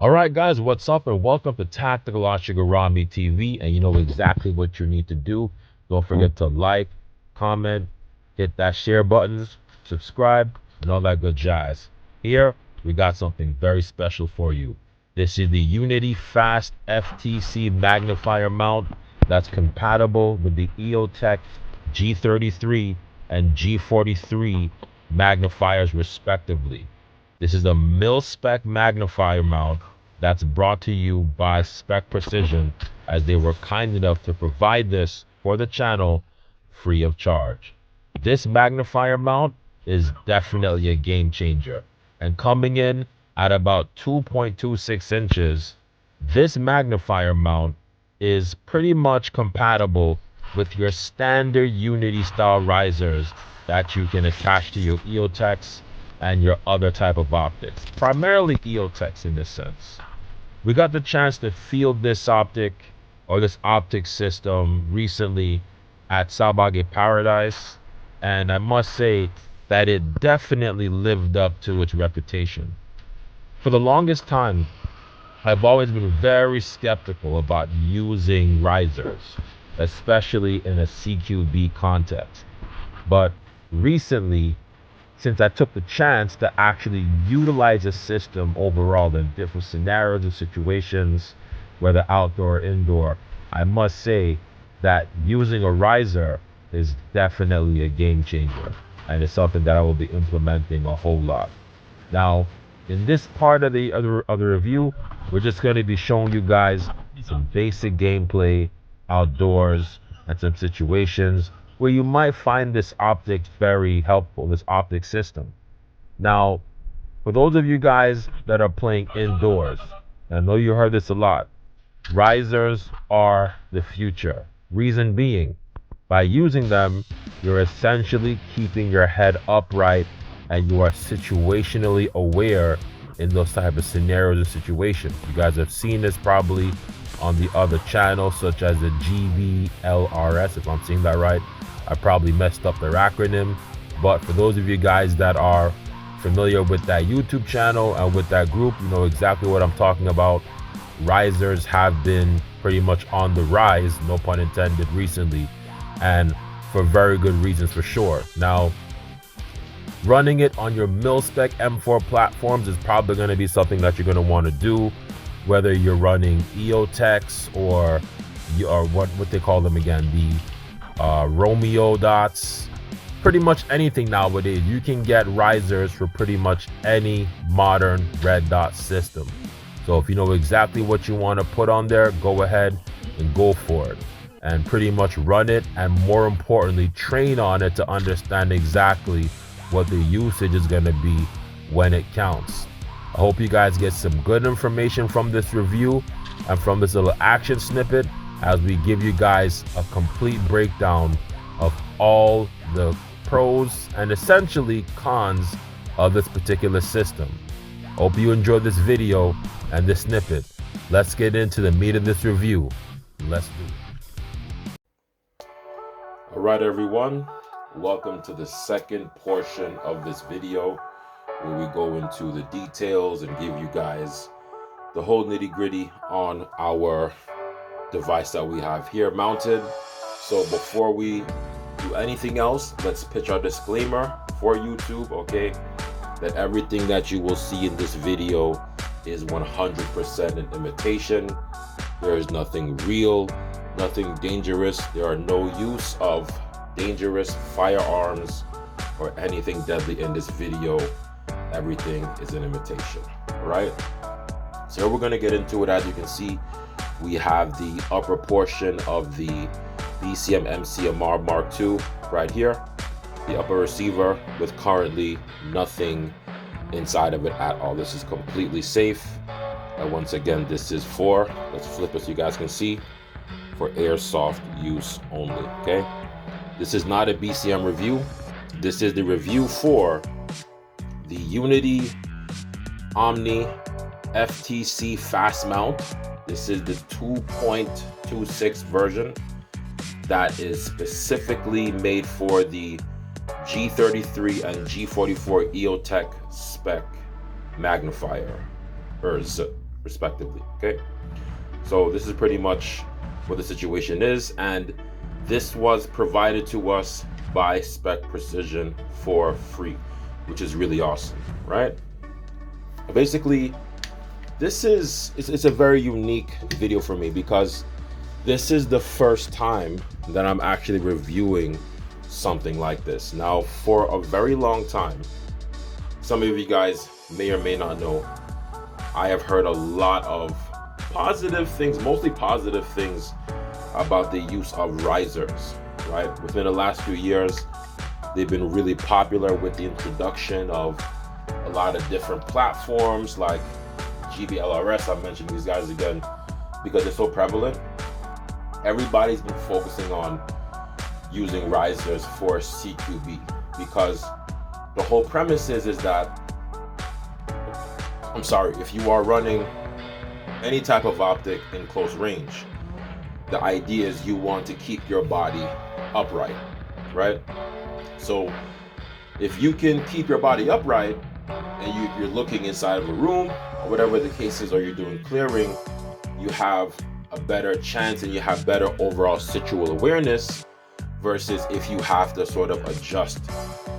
All right, guys, what's up? And welcome to Tactical Oshigarami TV. And you know exactly what you need to do. Don't forget to like, comment, hit that share buttons, subscribe, and all that good jazz. Here, we got something very special for you. This is the Unity Fast FTC magnifier mount that's compatible with the Eotech G33 and G43 magnifiers, respectively. This is a mil-spec magnifier mount that's brought to you by Spec Precision, as they were kind enough to provide this for the channel free of charge. This magnifier mount is definitely a game changer, and coming in at about 2.26 inches, this magnifier mount is pretty much compatible with your standard Unity style risers that you can attach to your Eotechs and your other type of optics, primarily Eotechs in this sense. We got the chance to field this optic or this optic system recently at Salbage Paradise, and I must say that it definitely lived up to its reputation. For the longest time, I've always been very skeptical about using risers, especially in a CQB context. But recently, since I took the chance to actually utilize a system overall in different scenarios and situations, whether outdoor or indoor, I must say that using a riser is definitely a game changer, and it's something that I will be implementing a whole lot. Now, in this part of the other review, we're just going to be showing you guys some basic gameplay outdoors and some situations where you might find this optic very helpful, this optic system. Now, for those of you guys that are playing indoors, I know you heard this a lot, risers are the future. Reason being, by using them, you're essentially keeping your head upright and you are situationally aware in those type of scenarios and situations. You guys have seen this probably on the other channels, such as the GVLRS, if I'm saying that right. I probably messed up their acronym, but for those of you guys that are familiar with that YouTube channel and with that group, you know exactly what I'm talking about. Risers have been pretty much on the rise, no pun intended, recently, and for very good reasons for sure. Now, running it on your mil-spec M4 platforms is probably going to be something that you're going to want to do, whether you're running Eotechs or what they call them again, the Romeo dots. Pretty much anything nowadays, you can get risers for pretty much any modern red dot system. So if you know exactly what you want to put on there, go ahead and go for it, and pretty much run it, and more importantly, train on it to understand exactly what the usage is going to be when it counts. I hope you guys get some good information from this review and from this little action snippet, as we give you guys a complete breakdown of all the pros and essentially cons of this particular system. Hope you enjoyed this video and this snippet. Let's get into the meat of this review. Let's do it. All right, everyone. Welcome to the second portion of this video, where we go into the details and give you guys the whole nitty-gritty on our device that we have here mounted. So before we do anything else, let's pitch our disclaimer for YouTube, okay? That everything that you will see in this video is 100% an imitation. There is nothing real, nothing dangerous. There are no use of dangerous firearms or anything deadly in this video. Everything is an imitation. All right, so we're going to get into it. As you can see, we have the upper portion of the BCM MCMR Mark II right here, the upper receiver, with currently nothing inside of it at all. This is completely safe, and once again, this is for, let's flip it so you guys can see, for airsoft use only. Okay, this is not a BCM review. This is the review for the Unity Omni FTC Fast Mount. This is the 2.26 version that is specifically made for the G33 and G44 Eotech spec magnifiers. respectively. Okay, so this is pretty much what the situation is, and this was provided to us by Spec Precision for free, which is really awesome, right? Basically, it's a very unique video for me because this is the first time that I'm actually reviewing something like this. Now, for a very long time, some of you guys may or may not know, I have heard a lot of positive things, mostly positive things about the use of risers, right? Within the last few years, they've been really popular with the introduction of a lot of different platforms like GBLRS. I mentioned these guys again because they're so prevalent. Everybody's been focusing on using risers for CQB because the whole premise is that, if you are running any type of optic in close range, the idea is you want to keep your body upright, right? So if you can keep your body upright and you're looking inside of a room or whatever the case is, or you're doing clearing, you have a better chance and you have better overall situal awareness versus if you have to sort of adjust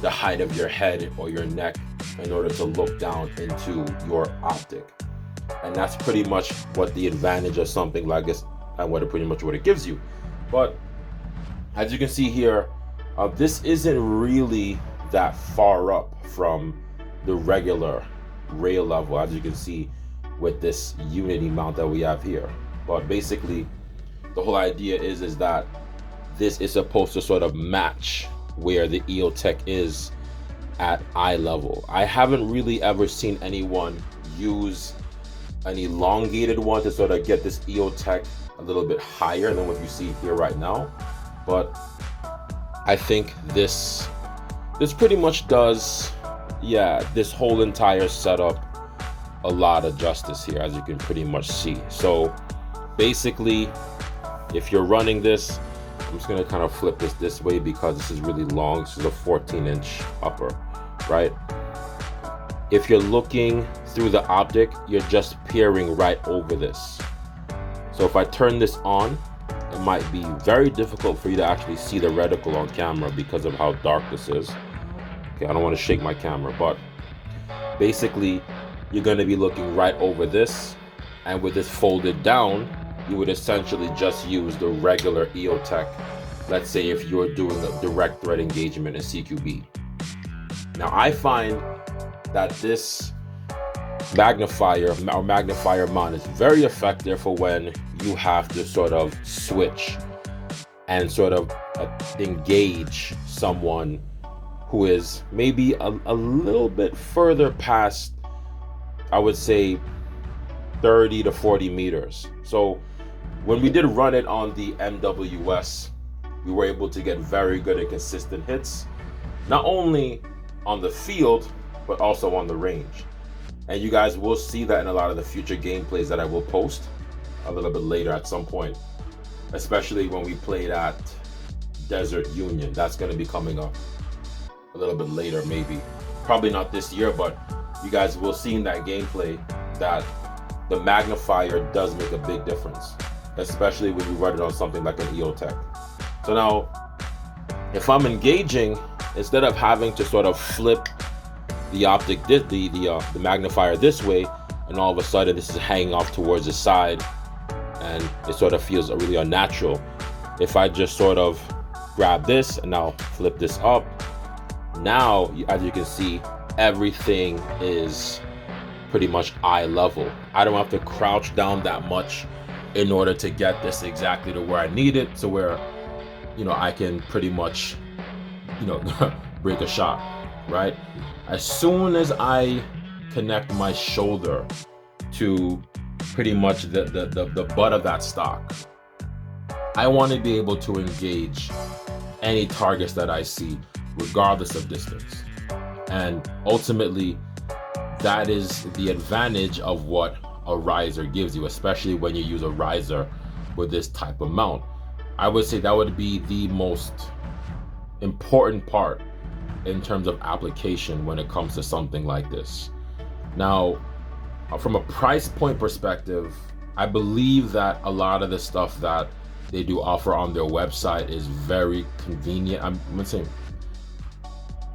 the height of your head or your neck in order to look down into your optic. And that's pretty much what the advantage of something like this and what it gives you. But as you can see here, this isn't really that far up from the regular rail level, as you can see with this Unity mount that we have here. But basically, the whole idea is that this is supposed to sort of match where the Eotech is at eye level. I haven't really ever seen anyone use an elongated one to sort of get this Eotech a little bit higher than what you see here right now. But I think this pretty much does, this whole entire setup a lot of justice here, as you can pretty much see. So basically, if you're running this, I'm just gonna kind of flip this way because this is really long. This is a 14-inch upper, right? If you're looking through the optic, you're just peering right over this. So if I turn this on, it might be very difficult for you to actually see the reticle on camera because of how dark this is. Okay, I don't want to shake my camera, but basically, you're going to be looking right over this, and with this folded down, you would essentially just use the regular Eotech. Let's say if you're doing a direct threat engagement in CQB. Now I find that this magnifier mount is very effective for when you have to sort of switch and sort of engage someone who is maybe a little bit further past, I would say 30 to 40 meters. So when we did run it on the MWS, we were able to get very good and consistent hits, not only on the field, but also on the range. And you guys will see that in a lot of the future gameplays that I will post a little bit later at some point, especially when we played at Desert Union. That's going to be coming up a little bit later, maybe. Probably not this year, but you guys will see in that gameplay that the magnifier does make a big difference, especially when you run it on something like an Eotech. So now, if I'm engaging, instead of having to sort of flip the optic, the magnifier this way, and all of a sudden this is hanging off towards the side, and it sort of feels really unnatural. If I just sort of grab this and now flip this up, now, as you can see, everything is pretty much eye level. I don't have to crouch down that much in order to get this exactly to where I need it, to where, I can pretty much, break a shot, right? As soon as I connect my shoulder to pretty much the butt of that stock, I want to be able to engage any targets that I see, regardless of distance. And ultimately, that is the advantage of what a riser gives you, especially when you use a riser with this type of mount. I would say that would be the most important part in terms of application when it comes to something like this. Now, From a price point perspective, I believe that a lot of the stuff that they do offer on their website is very convenient. I'm gonna say,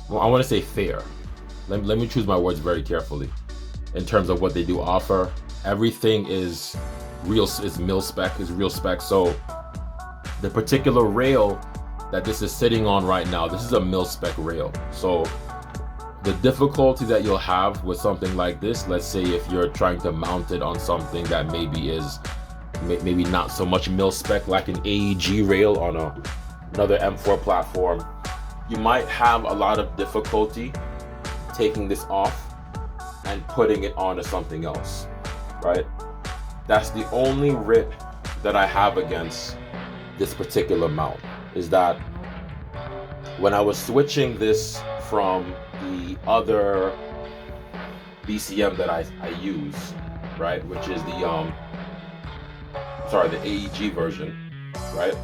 well, I want to say fair. Let me choose my words very carefully. In terms of what they do offer, everything is real, is mil spec, is real spec. So the particular rail that this is sitting on right now, this is a mil spec rail. So the difficulty that you'll have with something like this, let's say if you're trying to mount it on something that maybe is maybe not so much mil spec, like an AEG rail on another M4 platform, you might have a lot of difficulty taking this off and putting it onto something else, right? That's the only rip that I have against this particular mount, is that when I was switching this from the other BCM that I use, right, which is the the AEG version, right?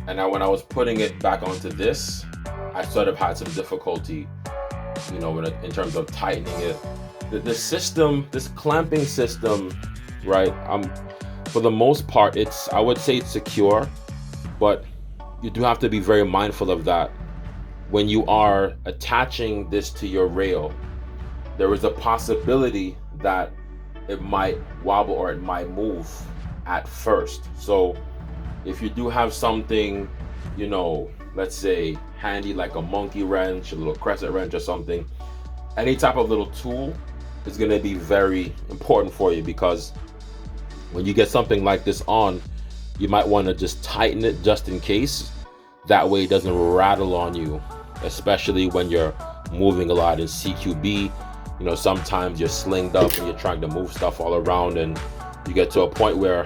And now when I was putting it back onto this, I sort of had some difficulty, you know, in terms of tightening it. The system, this clamping system, right? For the most part, I would say it's secure, but you do have to be very mindful of that. When you are attaching this to your rail, there is a possibility that it might wobble or it might move at first. So if you do have something, you know, let's say handy, like a monkey wrench, a little crescent wrench or something, any type of little tool is going to be very important for you, because when you get something like this on, you might want to just tighten it just in case. That way it doesn't rattle on you, especially when you're moving a lot in CQB. You know, sometimes you're slinged up and you're trying to move stuff all around, and you get to a point where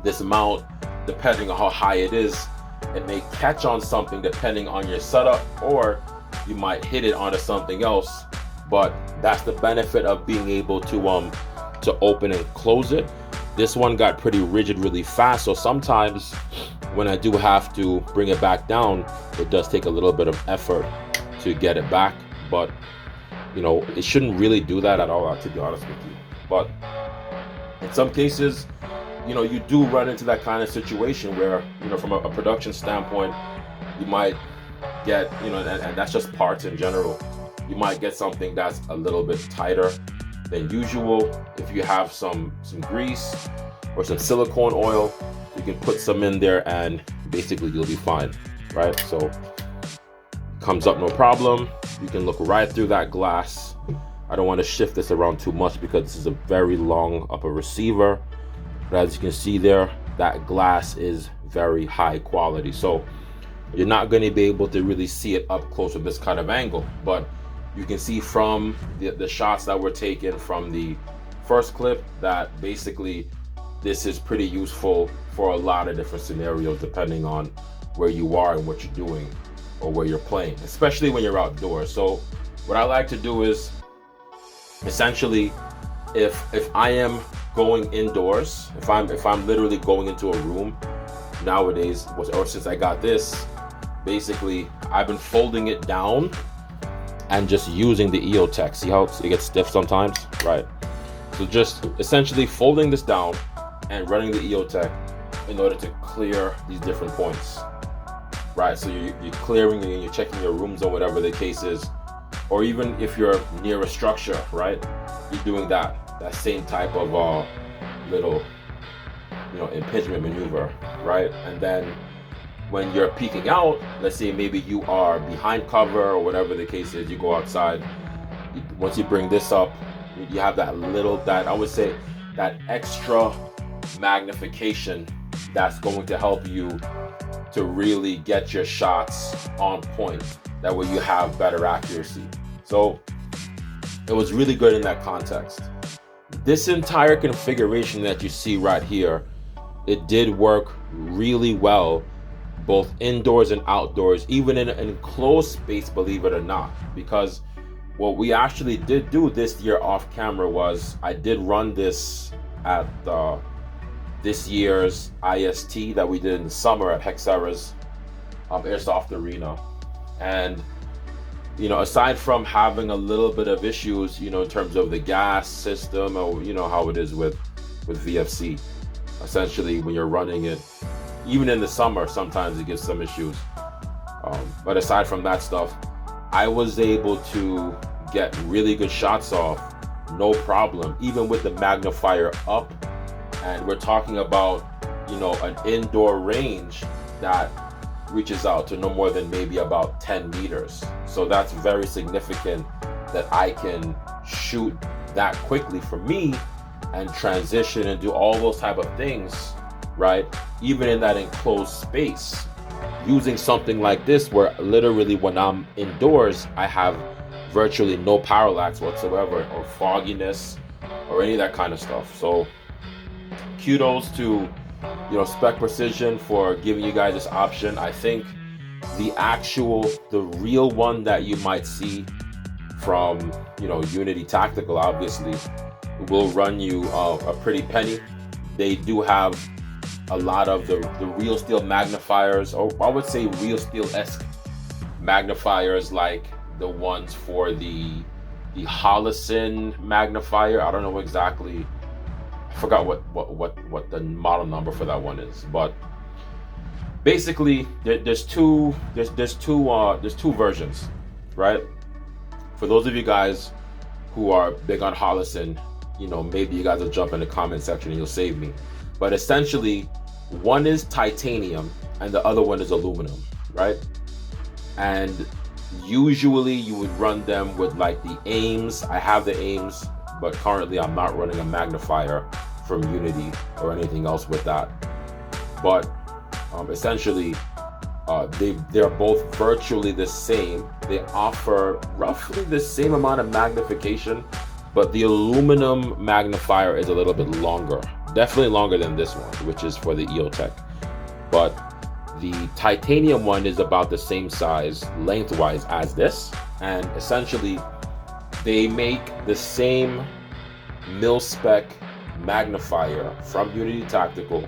this mount, depending on how high it is, it may catch on something depending on your setup, or you might hit it onto something else. But that's the benefit of being able to open and close it. This one got pretty rigid really fast, so sometimes when I do have to bring it back down, it does take a little bit of effort to get it back. But you know, it shouldn't really do that at all, to be honest with you. But in some cases, you know, you do run into that kind of situation where, you know, from a production standpoint, you might get, you know, and that's just parts in general, you might get something that's a little bit tighter than usual. If you have some grease or some silicone oil, you can put some in there and basically you'll be fine, right? So comes up no problem. You can look right through that glass. I don't want to shift this around too much because this is a very long upper receiver, but as you can see there, that glass is very high quality, so you're not going to be able to really see it up close with this kind of angle. But you can see from the shots that were taken from the first clip that basically this is pretty useful for a lot of different scenarios, depending on where you are and what you're doing or where you're playing, especially when you're outdoors. So what I like to do is, essentially, if I am going indoors, if I'm literally going into a room nowadays, or since I got this, basically I've been folding it down and just using the Eotech. See how it gets stiff sometimes, right? So just essentially folding this down and running the Eotech in order to clear these different points, right? So you're clearing and you're checking your rooms or whatever the case is, or even if you're near a structure, right? You're doing that same type of little, you know, impingement maneuver, right? And then when you're peeking out, let's say maybe you are behind cover or whatever the case is, you go outside, once you bring this up, you have that I would say that extra magnification that's going to help you to really get your shots on point. That way you have better accuracy. So it was really good in that context. This entire configuration that you see right here, it did work really well, both indoors and outdoors, even in an enclosed space, believe it or not. Because what we actually did do this year off camera was, I did run this at this year's IST that we did in the summer at Hexera's Airsoft Arena. And aside from having a little bit of issues, in terms of the gas system, or how it is with VFC. Essentially, when you're running it, even in the summer, sometimes it gives some issues. But aside from that stuff, I was able to get really good shots off, no problem, even with the magnifier up. And we're talking about, an indoor range that reaches out to no more than maybe about 10 meters. So that's very significant that I can shoot that quickly for me and transition and do all those type of things, right? Even in that enclosed space, using something like this, where literally when I'm indoors, I have virtually no parallax whatsoever, or fogginess, or any of that kind of stuff. So kudos to Spec Precision for giving you guys this option. I think the real one that you might see from Unity Tactical, obviously, will run you a pretty penny. They do have a lot of the real steel magnifiers, or I would say real steel-esque magnifiers, like the ones for the Holosun magnifier. I don't know exactly, I forgot what the model number for that one is, but basically there's two versions, right? For those of you guys who are big on Holosun, maybe you guys will jump in the comment section and you'll save me. But essentially, one is titanium and the other one is aluminum, right? And usually you would run them with like the aims. I have the aims, but currently I'm not running a magnifier from Unity or anything else with that. But essentially, they're both virtually the same. They offer roughly the same amount of magnification, but the aluminum magnifier is a little bit longer, definitely longer than this one, which is for the Eotech. But the titanium one is about the same size lengthwise as this, and essentially they make the same mil-spec magnifier from Unity Tactical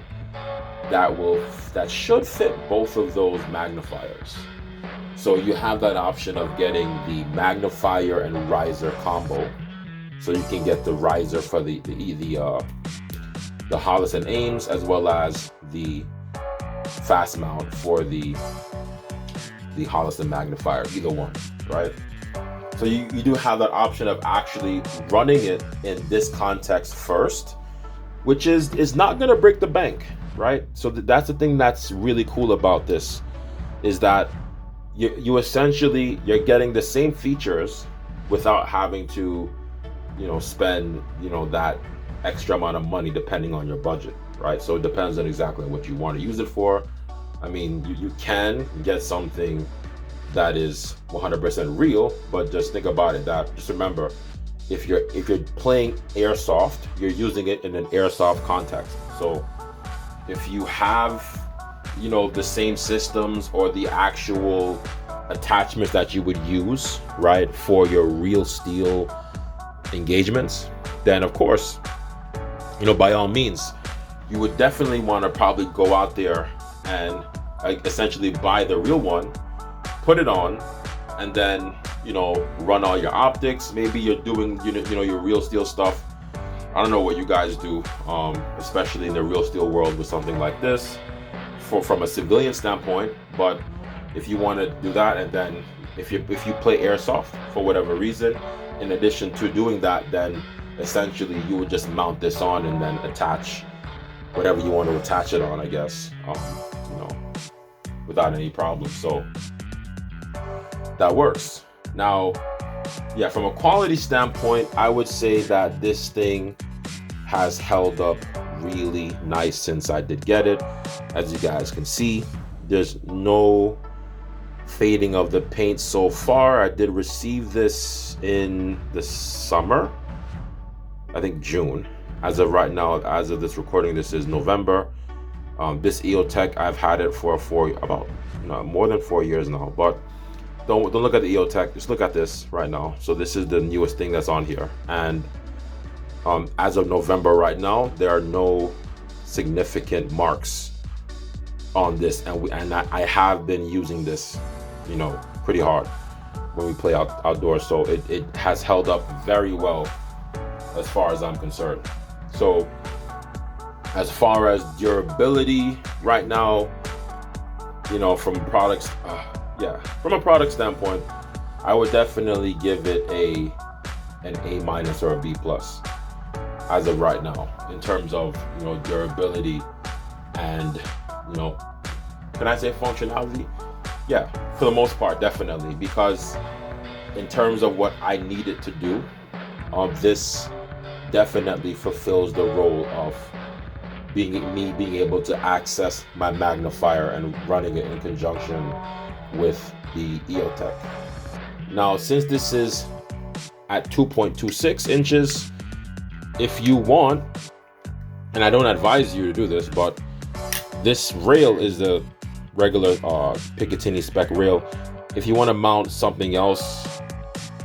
that should fit both of those magnifiers. So you have that option of getting the magnifier and riser combo. So you can get the riser for the Holosun aims, as well as the fast mount for the Holosun magnifier, either one, right? So you do have that option of actually running it in this context first, which is not going to break the bank, right? So that's the thing that's really cool about this, is that you essentially, you're getting the same features without having to spend that extra amount of money, depending on your budget, right? So it depends on exactly what you want to use it for. I mean, you can get something that is 100% real, but just think about it, that just remember, if you're playing Airsoft, you're using it in an Airsoft context. So if you have the same systems or the actual attachments that you would use, right, for your real steel engagements, then of course, by all means, you would definitely want to probably go out there and essentially buy the real one, put it on, and then run all your optics. Maybe you're doing your real steel stuff. I don't know what you guys do, especially in the real steel world with something like this from a civilian standpoint. But if you want to do that, and then if you play Airsoft for whatever reason, in addition to doing that, then essentially you would just mount this on and then attach whatever you want to attach it on, I guess, without any problem. So that works. Now, yeah, from a quality standpoint, I would say that this thing has held up really nice since I did get it. As you guys can see, there's no fading of the paint so far. I did receive this in the summer, I think June. As of right now, as of this recording, this is November. This Eotech, I've had it for about more than 4 years now. But don't look at the Eotech, just look at this right now. So this is the newest thing that's on here, and as of November right now, there are no significant marks on this, and I have been using this pretty hard. when we play outdoors. So it has held up very well as far as I'm concerned. So as far as durability right now, you know, from a product standpoint, I would definitely give it an A- or a B+ as of right now, in terms of, you know, durability and, you know, can I say functionality? Yeah, for the most part, definitely, because in terms of what I need it to do, this definitely fulfills the role of being able to access my magnifier and running it in conjunction with the Eotech. Now, since this is at 2.26 inches, if you want, and I don't advise you to do this, but this rail is the regular Picatinny spec rail. If you want to mount something else,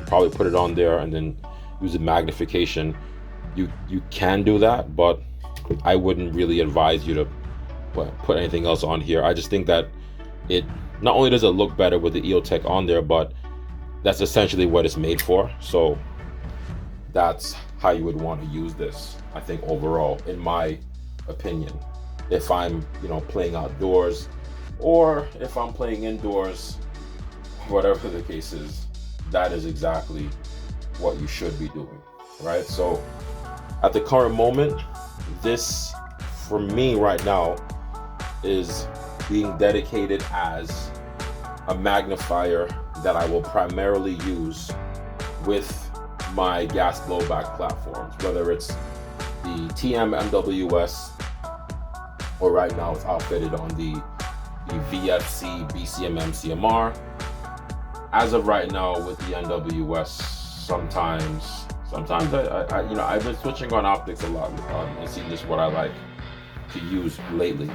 probably put it on there and then use the magnification. You can do that, but I wouldn't really advise you to put anything else on here. I just think that it not only does it look better with the Eotech on there, but that's essentially what it's made for. So that's how you would want to use this, I think, overall, in my opinion. If I'm, you know, playing outdoors, or if I'm playing indoors, whatever the case is, that is exactly what you should be doing, right? So at the current moment, this, for me right now, is being dedicated as a magnifier that I will primarily use with my gas blowback platforms, whether it's the TM MWS, or right now it's outfitted on the VFC BCMM CMR. As of right now with the NWS, sometimes I you know, I've been switching on optics a lot, and seeing just what I like to use lately.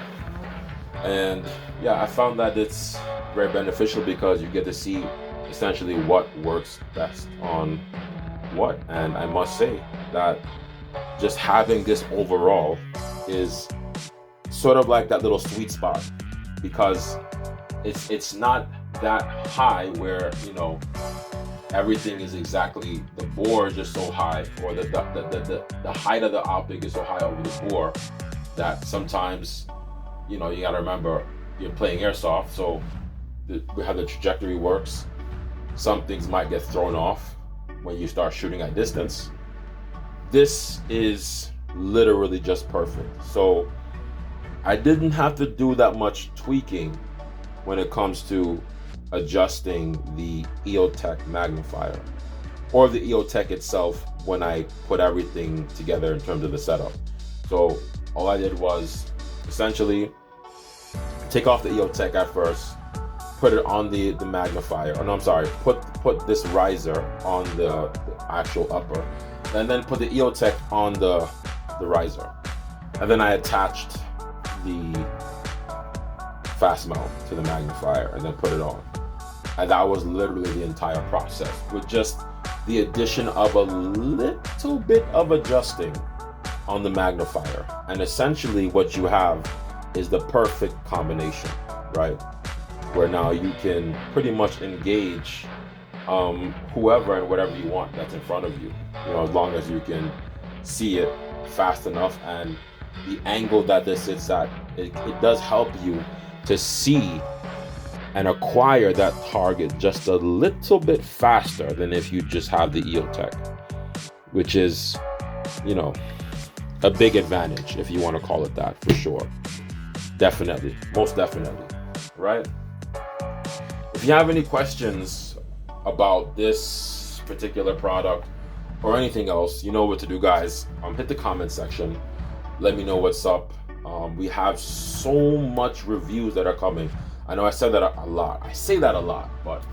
And yeah, I found that it's very beneficial because you get to see essentially what works best on what. And I must say that just having this overall is sort of like that little sweet spot, because it's not that high where, you know, everything is exactly, the bore is just so high, or the height of the optic is so high over the bore that sometimes, you know, you got to remember you're playing airsoft, so how the trajectory works, some things might get thrown off when you start shooting at distance. This is literally just perfect. So I didn't have to do that much tweaking when it comes to adjusting the Eotech magnifier or the Eotech itself when I put everything together in terms of the setup. So all I did was essentially take off the Eotech at first, put it on the magnifier. Oh no, I'm sorry. Put this riser on the actual upper, and then put the Eotech on the riser, and then I attached the fast mount to the magnifier and then put it on. And that was literally the entire process, with just the addition of a little bit of adjusting on the magnifier. And essentially what you have is the perfect combination, right? Where now you can pretty much engage whoever and whatever you want that's in front of you, you know, as long as you can see it fast enough. And the angle that this sits at, it does help you to see and acquire that target just a little bit faster than if you just have the Eotech, which is, you know, a big advantage, if you want to call it that, for sure. Definitely, most definitely, right? If you have any questions about this particular product or anything else, you know what to do, guys. Hit the comment section. Let me know what's up. We have so much reviews that are coming. I know I said that a lot. I say that a lot, but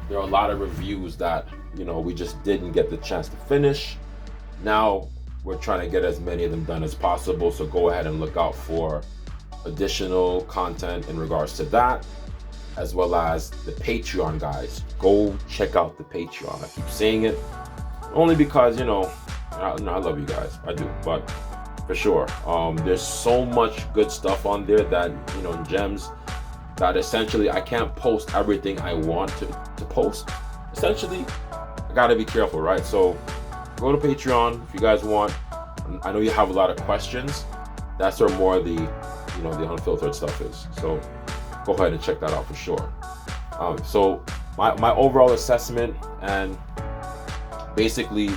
there are a lot of reviews that, you know, we just didn't get the chance to finish. Now we're trying to get as many of them done as possible. So go ahead and look out for additional content in regards to that, as well as the Patreon, guys. Go check out the Patreon. I keep saying it only because, you know, I love you guys. I do, but for sure, there's so much good stuff on there that, you know, gems that essentially I can't post everything I want to post, essentially, I gotta be careful, right? So go to Patreon if you guys want. I know you have a lot of questions. That's where more of the, the unfiltered stuff is. So go ahead and check that out for sure. So my overall assessment, and basically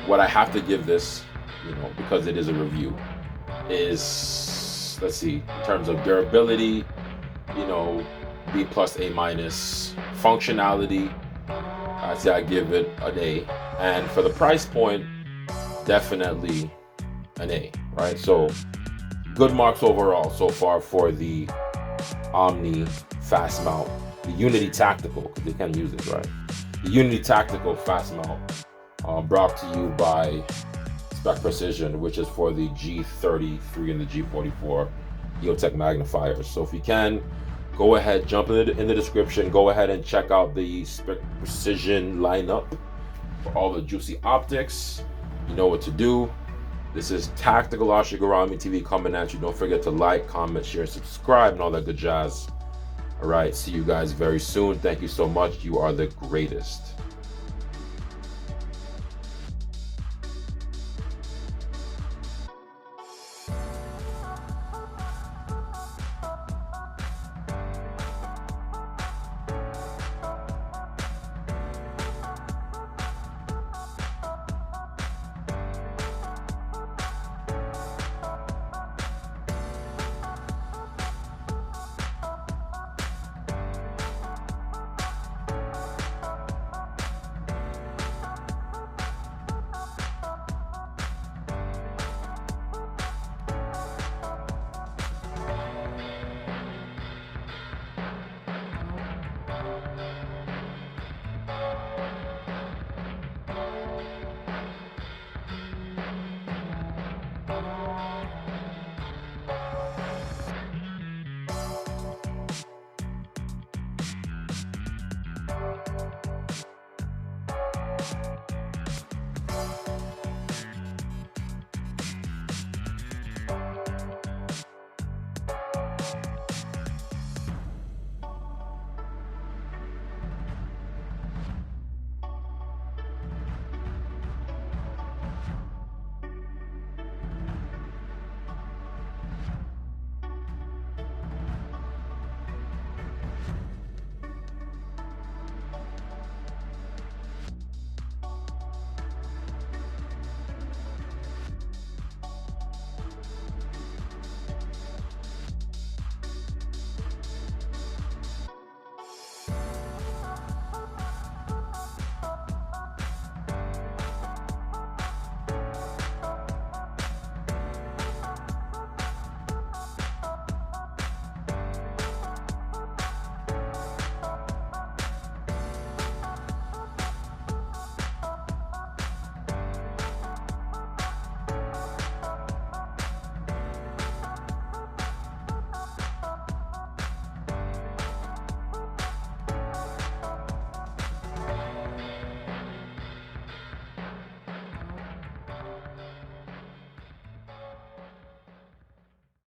what I have to give this, because it is a review, is, let's see, in terms of durability, B plus, A minus. Functionality, I'd say I give it an A. And for the price point, definitely an A, right? So good marks overall so far for the Omni Fast Mount, the Unity Tactical, because they can use it, right? The Unity Tactical Fast Mount, brought to you by Spec Precision, which is for the G33 and the G44 Eotech magnifiers. So if you can, go ahead, jump in the description, go ahead and check out the Spec Precision lineup for all the juicy optics. You know what to do. This is Tactical Ashigarami TV coming at you. Don't forget to like, comment, share, subscribe, and all that good jazz. All right, see you guys very soon. Thank you so much. You are the greatest.